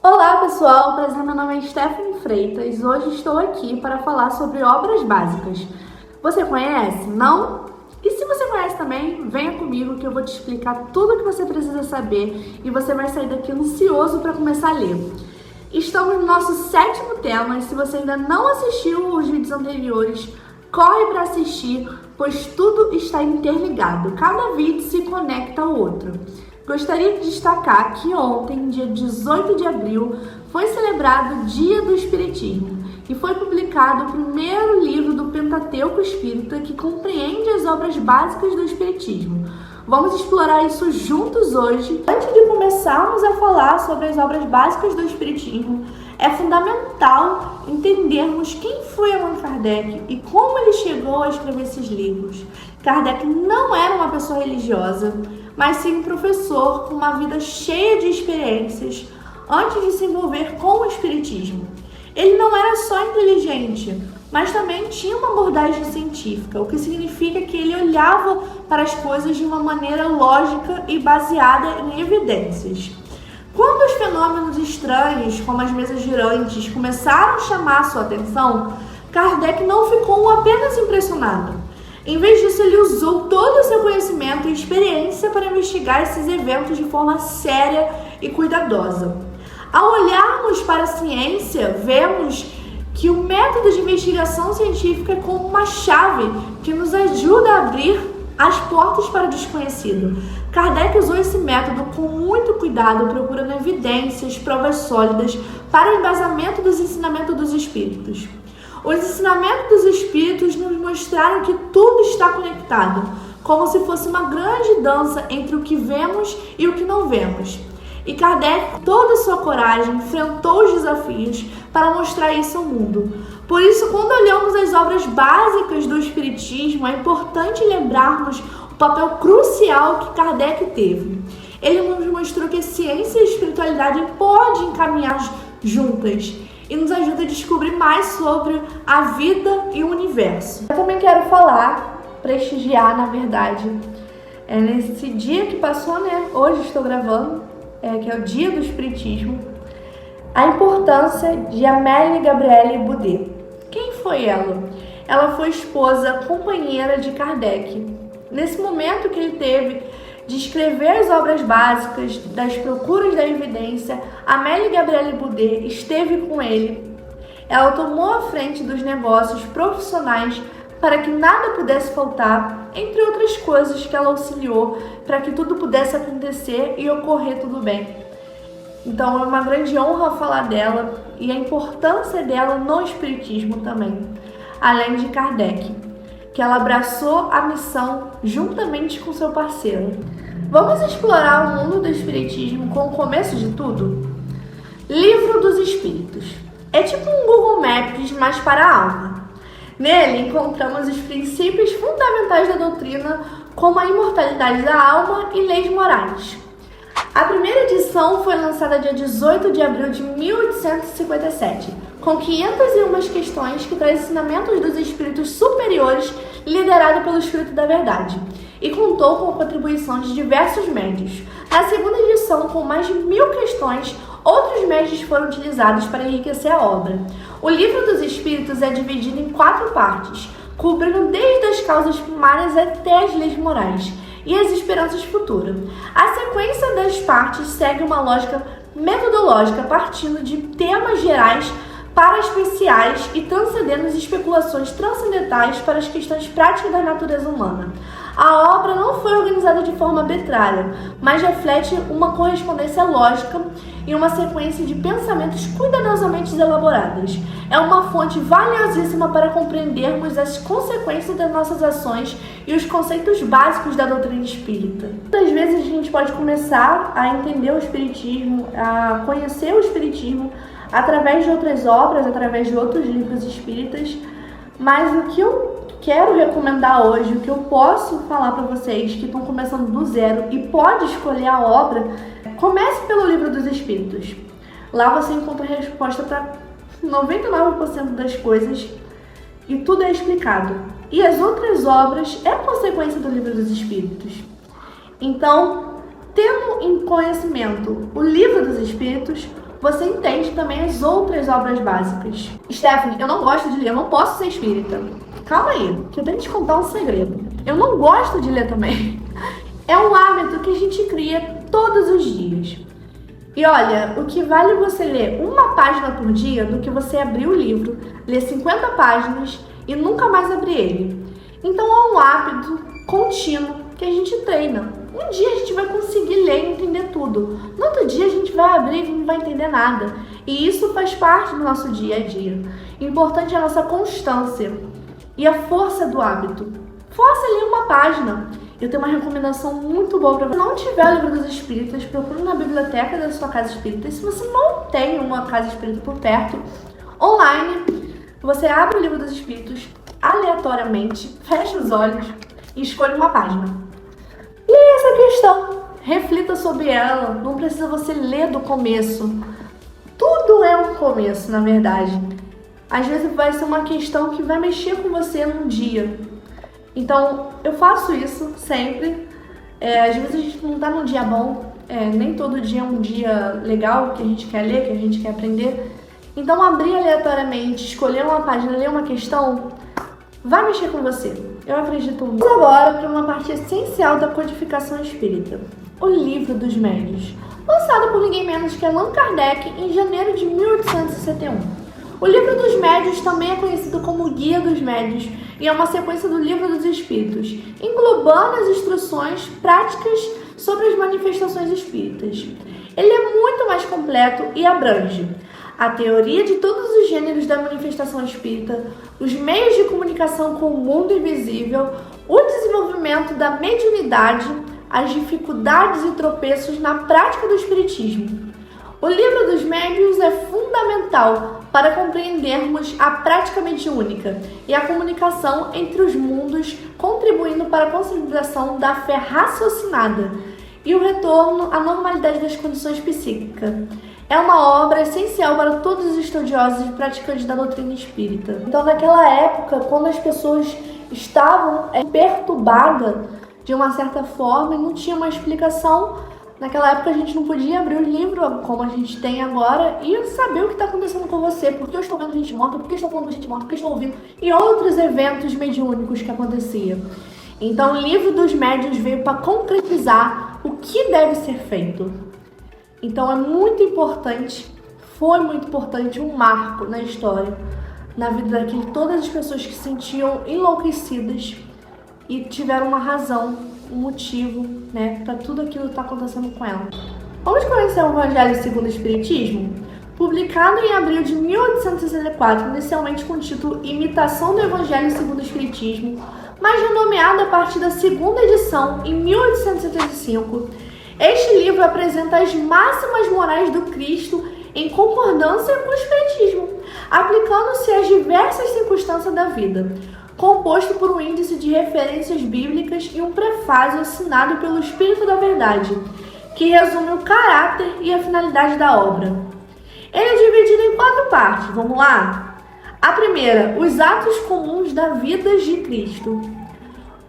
Olá pessoal, prazer, meu nome é Stephanie Freitas. Hoje estou aqui para falar sobre obras básicas. Você conhece? Não? E se você conhece também, venha comigo que eu vou te explicar tudo o que você precisa saber e você vai sair daqui ansioso para começar a ler. Estamos no nosso 7º tema e se você ainda não assistiu os vídeos anteriores, corre para assistir, pois tudo está interligado, cada vídeo se conecta ao outro. Gostaria de destacar que ontem, dia 18 de abril, foi celebrado o Dia do Espiritismo e foi publicado o primeiro livro do Pentateuco Espírita que compreende as obras básicas do Espiritismo. Vamos explorar isso juntos hoje. Antes de começarmos a falar sobre as obras básicas do Espiritismo, é fundamental entendermos quem foi Allan Kardec e como ele chegou a escrever esses livros. Kardec não era uma pessoa religiosa, mas sim um professor com uma vida cheia de experiências antes de se envolver com o Espiritismo. Ele não era só inteligente, mas também tinha uma abordagem científica, o que significa que ele olhava para as coisas de uma maneira lógica e baseada em evidências. Quando os fenômenos estranhos, como as mesas girantes, começaram a chamar a sua atenção, Kardec não ficou apenas impressionado. Em vez disso, ele usou todo o seu conhecimento e experiência para investigar esses eventos de forma séria e cuidadosa. Ao olharmos para a ciência, vemos que o método de investigação científica é como uma chave que nos ajuda a abrir as portas para o desconhecido. Kardec usou esse método com muito cuidado, procurando evidências, provas sólidas para o embasamento dos ensinamentos dos espíritos. Os ensinamentos dos espíritos nos mostraram que tudo está conectado, como se fosse uma grande dança entre o que vemos e o que não vemos. E Kardec, com toda a sua coragem, enfrentou os desafios para mostrar isso ao mundo. Por isso, quando olhamos as obras básicas do Espiritismo, é importante lembrarmos o papel crucial que Kardec teve. Ele nos mostrou que a ciência e a espiritualidade podem caminhar juntas e nos ajuda a descobrir mais sobre a vida e o universo. Eu também quero falar, prestigiar, na verdade, nesse dia que passou, hoje estou gravando, que é o Dia do Espiritismo, a importância de Amélie Gabrielle Boudet. Quem foi ela? Ela foi esposa, companheira de Kardec. Nesse momento que ele teve de escrever as obras básicas, das procuras da evidência, Amélie Gabrielle Boudet esteve com ele. Ela tomou a frente dos negócios profissionais para que nada pudesse faltar, entre outras coisas que ela auxiliou para que tudo pudesse acontecer e ocorrer tudo bem. Então é uma grande honra falar dela e a importância dela no Espiritismo também, além de Kardec, que ela abraçou a missão juntamente com seu parceiro. Vamos explorar o mundo do Espiritismo com o começo de tudo? Livro dos Espíritos. É tipo um Google Maps, mas para a alma. Nele encontramos os princípios fundamentais da doutrina, como a imortalidade da alma e leis morais. A primeira edição foi lançada dia 18 de abril de 1857, com 501 questões que traz ensinamentos dos espíritos superiores, liderado pelo Espírito da Verdade, e contou com a contribuição de diversos médios. Na segunda edição, com mais de 1000 questões, outros médios foram utilizados para enriquecer a obra. O Livro dos Espíritos é dividido em 4 partes, cobrindo desde as causas primárias até as leis morais e as esperanças futuras. A sequência das partes segue uma lógica metodológica, partindo de temas gerais para especiais e transcendendo as especulações transcendentais para as questões práticas da natureza humana. A obra não foi organizada de forma arbitrária, mas reflete uma correspondência lógica e uma sequência de pensamentos cuidadosamente elaboradas. É uma fonte valiosíssima para compreendermos as consequências das nossas ações e os conceitos básicos da doutrina espírita. Muitas vezes a gente pode começar a entender o espiritismo, a conhecer o espiritismo através de outras obras, através de outros livros espíritas, mas o que eu quero recomendar hoje, o que eu posso falar para vocês que estão começando do zero e pode escolher a obra, comece pelo Livro dos Espíritos. Lá você encontra a resposta para 99% das coisas e tudo é explicado. E as outras obras é consequência do Livro dos Espíritos. Então, tendo em conhecimento o Livro dos Espíritos, você entende também as outras obras básicas. Stephanie, eu não gosto de ler, eu não posso ser espírita. Calma aí, que eu tenho que te contar um segredo. Eu não gosto de ler também. É um hábito que a gente cria todos os dias. E olha, o que vale você ler uma página por dia do que você abrir o livro, ler 50 páginas e nunca mais abrir ele. Então é um hábito contínuo que a gente treina. Um dia a gente vai conseguir ler e entender tudo. No outro dia a gente vai abrir e não vai entender nada. E isso faz parte do nosso dia a dia. Importante é a nossa constância e a força do hábito. Força ler uma página. Eu tenho uma recomendação muito boa para você. Se não tiver o Livro dos Espíritas, procure na biblioteca da sua casa espírita. E se você não tem uma casa espírita por perto, online, você abre o Livro dos Espíritos aleatoriamente, fecha os olhos e escolhe uma página. Leia essa questão, reflita sobre ela, não precisa você ler do começo. Tudo é um começo, na verdade. Às vezes vai ser uma questão que vai mexer com você num dia. Então, eu faço isso sempre. Às vezes a gente não tá num dia bom, nem todo dia é um dia legal que a gente quer ler, que a gente quer aprender. Então, abrir aleatoriamente, escolher uma página, ler uma questão, vai mexer com você. Eu acredito muito. Vamos agora para uma parte essencial da codificação espírita. O Livro dos Médiuns. Lançado por ninguém menos que Allan Kardec em janeiro de 1861. O Livro dos Médiuns também é conhecido como Guia dos Médiuns e é uma sequência do Livro dos Espíritos, englobando as instruções práticas sobre as manifestações espíritas. Ele é muito mais completo e abrange a teoria de todos os gêneros da manifestação espírita, os meios de comunicação com o mundo invisível, o desenvolvimento da mediunidade, as dificuldades e tropeços na prática do espiritismo. O Livro dos Médiuns é fundamental para compreendermos a prática mediúnica e a comunicação entre os mundos, contribuindo para a consolidação da fé raciocinada e o retorno à normalidade das condições psíquicas. É uma obra essencial para todos os estudiosos e praticantes da doutrina espírita. Então, naquela época, quando as pessoas estavam perturbadas de uma certa forma e não tinha uma explicação, naquela época a gente não podia abrir o livro como a gente tem agora e saber o que está acontecendo com você, porque eu estou vendo gente morta, porque eu estou falando com gente morta, porque eu estou ouvindo, e outros eventos mediúnicos que aconteciam. Então, o Livro dos Médiuns veio para concretizar o que deve ser feito. Então, é muito importante, foi muito importante, um marco na história, na vida de todas as pessoas que se sentiam enlouquecidas e tiveram uma razão, um motivo, para tudo aquilo que está acontecendo com ela. Vamos conhecer o Evangelho segundo o Espiritismo? Publicado em abril de 1864, inicialmente com o título Imitação do Evangelho segundo o Espiritismo, mas renomeado a partir da segunda edição, em 1875, este livro apresenta as máximas morais do Cristo em concordância com o Espiritismo, aplicando-se às diversas circunstâncias da vida, composto por um índice de referências bíblicas e um prefácio assinado pelo Espírito da Verdade, que resume o caráter e a finalidade da obra. Ele é dividido em 4 partes, vamos lá? A primeira, os atos comuns da vida de Cristo.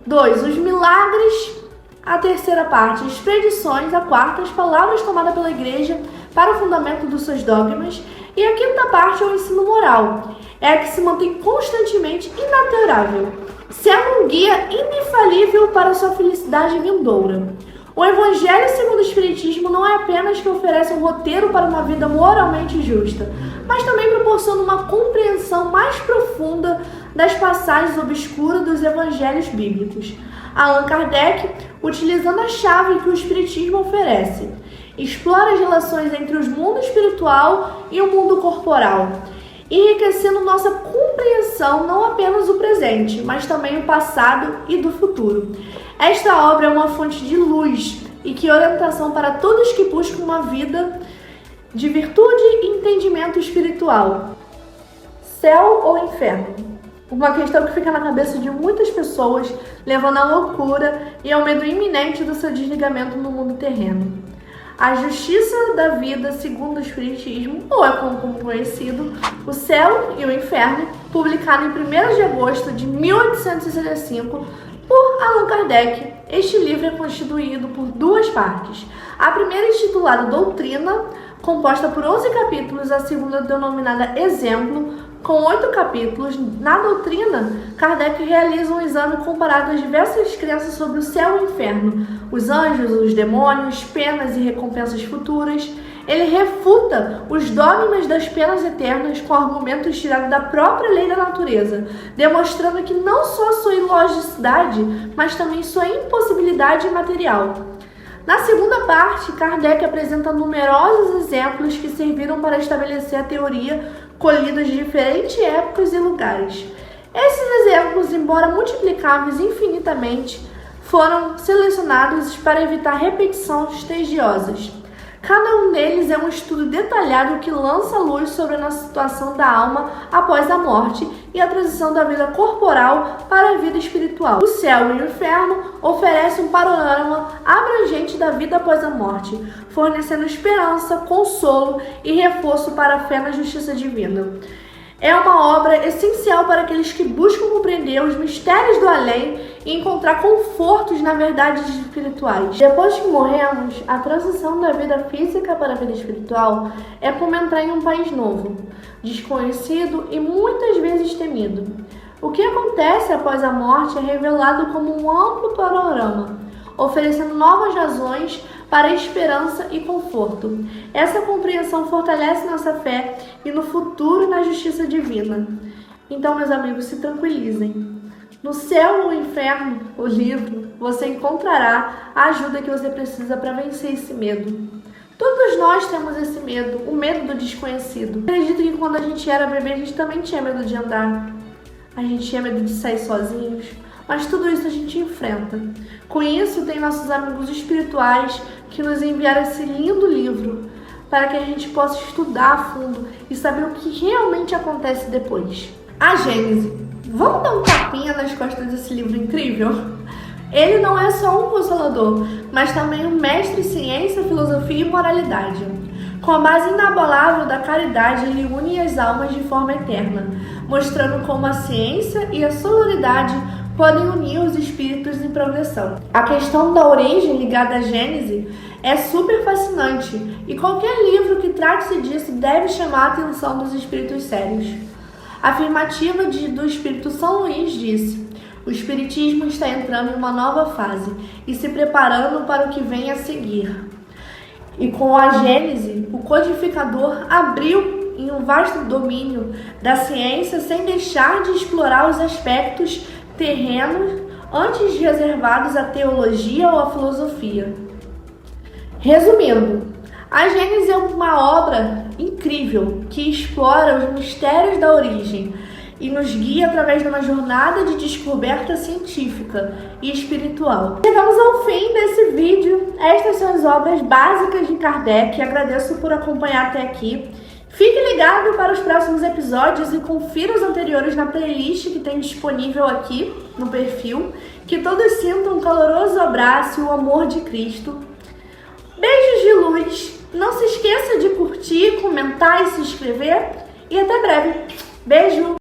2, os milagres. A terceira parte, as predições. A quarta, as palavras tomadas pela igreja para o fundamento dos seus dogmas. E a quinta parte é o ensino moral. É a que se mantém constantemente inalterável, sendo um guia inifalível para sua felicidade vindoura. O Evangelho segundo o Espiritismo não é apenas que oferece um roteiro para uma vida moralmente justa, mas também proporciona uma compreensão mais profunda das passagens obscuras dos evangelhos bíblicos. Allan Kardec, utilizando a chave que o Espiritismo oferece, explora as relações entre o mundo espiritual e o mundo corporal, enriquecendo nossa compreensão não apenas do presente, mas também do passado e do futuro. Esta obra é uma fonte de luz e que orientação para todos que buscam uma vida de virtude e entendimento espiritual. Céu ou inferno? Uma questão que fica na cabeça de muitas pessoas, levando à loucura e ao medo iminente do seu desligamento no mundo terreno. A justiça da vida, segundo o Espiritismo, ou é como conhecido, o Céu e o Inferno, publicado em 1º de agosto de 1865 por Allan Kardec. Este livro é constituído por 2 partes. A primeira, intitulada Doutrina, composta por 11 capítulos, a segunda denominada Exemplo, com 8 capítulos. Na doutrina, Kardec realiza um exame comparado às diversas crenças sobre o céu e o inferno, os anjos, os demônios, penas e recompensas futuras. Ele refuta os dogmas das penas eternas com argumentos tirados da própria lei da natureza, demonstrando que não só sua ilogicidade, mas também sua impossibilidade material. Na segunda parte, Kardec apresenta numerosos exemplos que serviram para estabelecer a teoria, colhidos de diferentes épocas e lugares. Esses exemplos, embora multiplicáveis infinitamente, foram selecionados para evitar repetições tediosas. Cada um deles é um estudo detalhado que lança luz sobre a situação da alma após a morte e a transição da vida corporal para a vida espiritual. O céu e o inferno oferecem um panorama abrangente da vida após a morte, fornecendo esperança, consolo e reforço para a fé na justiça divina. É uma obra essencial para aqueles que buscam compreender os mistérios do além e encontrar confortos na verdades espirituais. Depois que morremos, a transição da vida física para a vida espiritual é como entrar em um país novo, desconhecido e muitas vezes temido. O que acontece após a morte é revelado como um amplo panorama, oferecendo novas razões para a esperança e conforto. Essa compreensão fortalece nossa fé e no futuro na justiça divina. Então, meus amigos, se tranquilizem. No Céu ou Inferno, o livro, você encontrará a ajuda que você precisa para vencer esse medo. Todos nós temos esse medo, o medo do desconhecido. Acredito que quando a gente era bebê, a gente também tinha medo de andar. A gente tinha medo de sair sozinhos. Mas tudo isso a gente enfrenta. Com isso, tem nossos amigos espirituais que nos enviaram esse lindo livro para que a gente possa estudar a fundo e saber o que realmente acontece depois. A Gênese. Vamos dar um tapinha nas costas desse livro incrível? Ele não é só um consolador, mas também um mestre em ciência, filosofia e moralidade. Com a base inabalável da caridade, ele une as almas de forma eterna, mostrando como a ciência e a sororidade podem unir os espíritos em progressão. A questão da origem ligada à Gênese é super fascinante e qualquer livro que trate-se disso deve chamar a atenção dos espíritos sérios. A afirmativa do Espírito São Luís disse: o Espiritismo está entrando em uma nova fase e se preparando para o que vem a seguir. E com a Gênese, o codificador abriu em um vasto domínio da ciência sem deixar de explorar os aspectos terrenos antes reservados à teologia ou à filosofia. Resumindo, a Gênese é uma obra incrível que explora os mistérios da origem e nos guia através de uma jornada de descoberta científica e espiritual. Chegamos ao fim desse vídeo. Estas são as obras básicas de Kardec. Agradeço por acompanhar até aqui. Fique ligado para os próximos episódios e confira os anteriores na playlist que tem disponível aqui no perfil. Que todos sintam um caloroso abraço e o amor de Cristo. Beijos de luz. Não se esqueça de curtir, comentar e se inscrever. E até breve. Beijo!